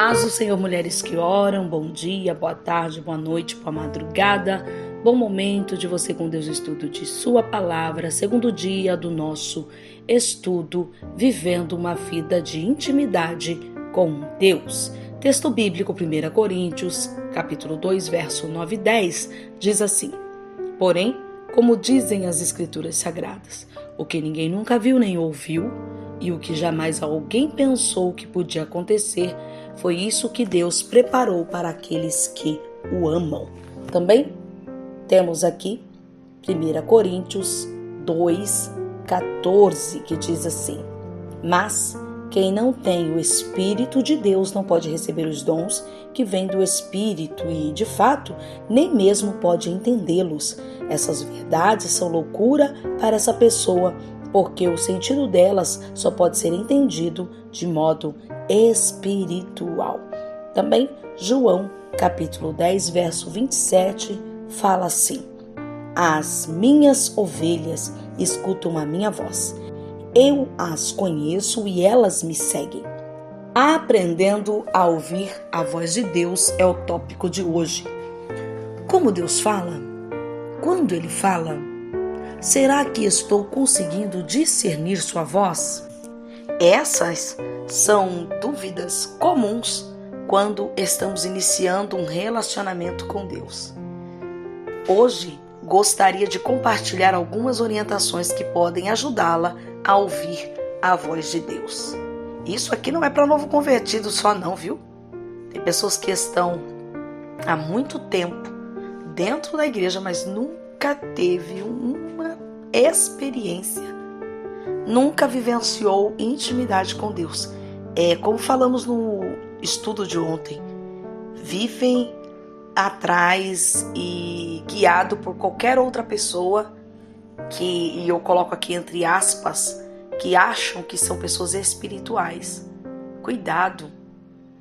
Paz do Senhor, mulheres que oram, bom dia, boa tarde, boa noite, boa madrugada, bom momento de você com Deus, estudo de sua palavra, segundo dia do nosso estudo, vivendo uma vida de intimidade com Deus. Texto bíblico, 1 Coríntios, capítulo 2, verso 9 e 10, diz assim: Porém, como dizem as Escrituras Sagradas, o que ninguém nunca viu nem ouviu, e o que jamais alguém pensou que podia acontecer, foi isso que Deus preparou para aqueles que o amam. Também temos aqui 1 Coríntios 2:14, que diz assim: Mas quem não tem o Espírito de Deus não pode receber os dons que vêm do Espírito e, de fato, nem mesmo pode entendê-los. Essas verdades são loucura para essa pessoa, porque o sentido delas só pode ser entendido de modo espiritual. Também João, capítulo 10, verso 27, fala assim: As minhas ovelhas escutam a minha voz. Eu as conheço e elas me seguem. Aprendendo a ouvir a voz de Deus é o tópico de hoje. Como Deus fala? Quando Ele fala? Será que estou conseguindo discernir sua voz? Essas são dúvidas comuns quando estamos iniciando um relacionamento com Deus. Hoje, gostaria de compartilhar algumas orientações que podem ajudá-la a ouvir a voz de Deus. Isso aqui não é para novo convertido só não, viu? Tem pessoas que estão há muito tempo dentro da igreja, mas nunca teve uma experiência, nunca vivenciou intimidade com Deus. Como falamos no estudo de ontem, vivem atrás e guiado por qualquer outra pessoa e eu coloco aqui entre aspas, que acham que são pessoas espirituais. Cuidado,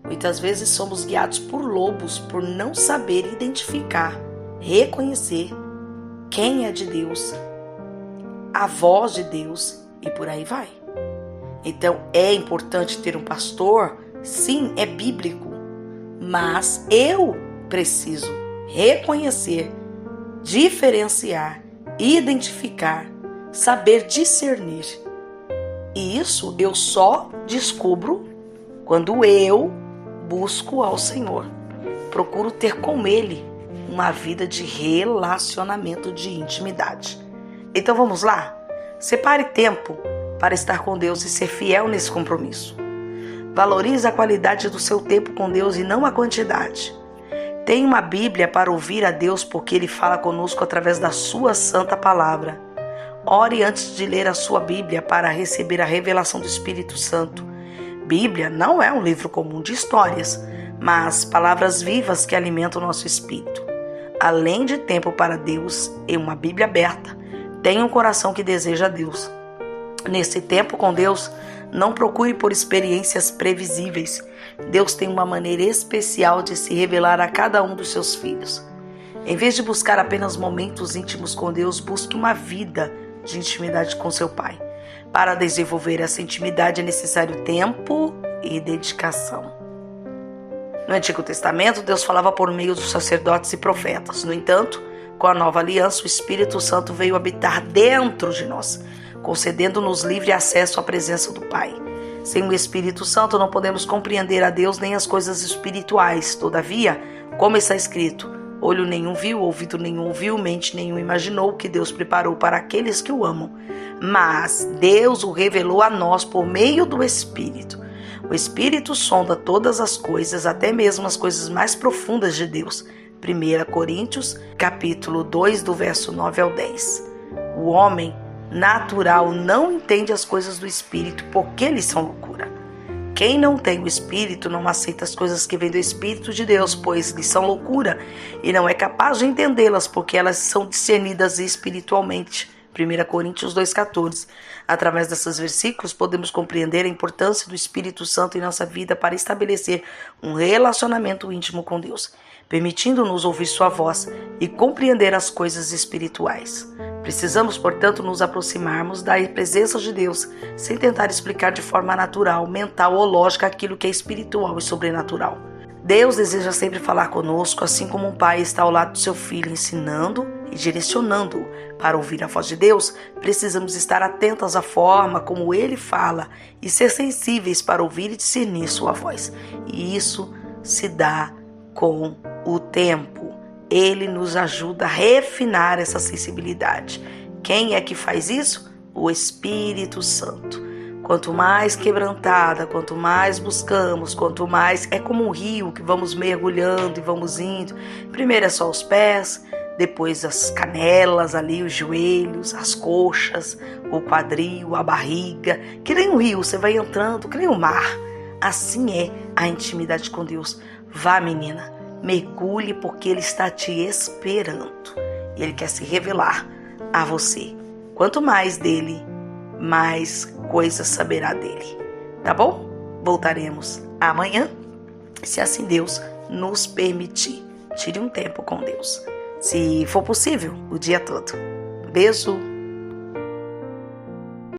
muitas vezes somos guiados por lobos por não saber identificar, reconhecer quem é de Deus, a voz de Deus e por aí vai. Então é importante ter um pastor, sim, é bíblico, mas eu preciso reconhecer, diferenciar, identificar, saber discernir. E isso eu só descubro quando eu busco ao Senhor, procuro ter com Ele uma vida de relacionamento, de intimidade. Então vamos lá? Separe tempo para estar com Deus e ser fiel nesse compromisso. Valorize a qualidade do seu tempo com Deus e não a quantidade. Tenha uma Bíblia para ouvir a Deus, porque Ele fala conosco através da sua santa palavra. Ore antes de ler a sua Bíblia para receber a revelação do Espírito Santo. Bíblia não é um livro comum de histórias, mas palavras vivas que alimentam o nosso espírito. Além de tempo para Deus e uma Bíblia aberta, tenha um coração que deseja a Deus. Nesse tempo com Deus, não procure por experiências previsíveis. Deus tem uma maneira especial de se revelar a cada um dos seus filhos. Em vez de buscar apenas momentos íntimos com Deus, busque uma vida de intimidade com seu Pai. Para desenvolver essa intimidade é necessário tempo e dedicação. No Antigo Testamento, Deus falava por meio dos sacerdotes e profetas. No entanto, com a nova aliança, o Espírito Santo veio habitar dentro de nós, concedendo-nos livre acesso à presença do Pai. Sem o Espírito Santo não podemos compreender a Deus nem as coisas espirituais. Todavia, como está escrito, olho nenhum viu, ouvido nenhum ouviu, mente nenhum imaginou o que Deus preparou para aqueles que o amam. Mas Deus o revelou a nós por meio do Espírito. O Espírito sonda todas as coisas, até mesmo as coisas mais profundas de Deus. 1 Coríntios, capítulo 2, do verso 9 ao 10. O homem natural não entende as coisas do Espírito, porque eles são loucura. Quem não tem o Espírito não aceita as coisas que vêm do Espírito de Deus, pois lhes são loucura, e não é capaz de entendê-las, porque elas são discernidas espiritualmente. 1 Coríntios 2,14. Através desses versículos, podemos compreender a importância do Espírito Santo em nossa vida para estabelecer um relacionamento íntimo com Deus, permitindo-nos ouvir sua voz e compreender as coisas espirituais. Precisamos, portanto, nos aproximarmos da presença de Deus, sem tentar explicar de forma natural, mental ou lógica aquilo que é espiritual e sobrenatural. Deus deseja sempre falar conosco, assim como um pai está ao lado do seu filho, ensinando e direcionando-o. Para ouvir a voz de Deus, precisamos estar atentos à forma como Ele fala e ser sensíveis para ouvir e discernir sua voz. E isso se dá com o tempo. Ele nos ajuda a refinar essa sensibilidade. Quem é que faz isso? O Espírito Santo. Quanto mais quebrantada, quanto mais buscamos, quanto mais... É como um rio que vamos mergulhando e vamos indo. Primeiro é só os pés, depois as canelas ali, os joelhos, as coxas, o quadril, a barriga. Que nem um rio, você vai entrando, que nem um mar. Assim é a intimidade com Deus. Vá, menina, mergulhe porque Ele está te esperando. E Ele quer se revelar a você. Quanto mais dele, mais coisas saberá dele. Tá bom? Voltaremos amanhã, se assim Deus nos permitir. Tire um tempo com Deus. Se for possível, o dia todo. Beijo.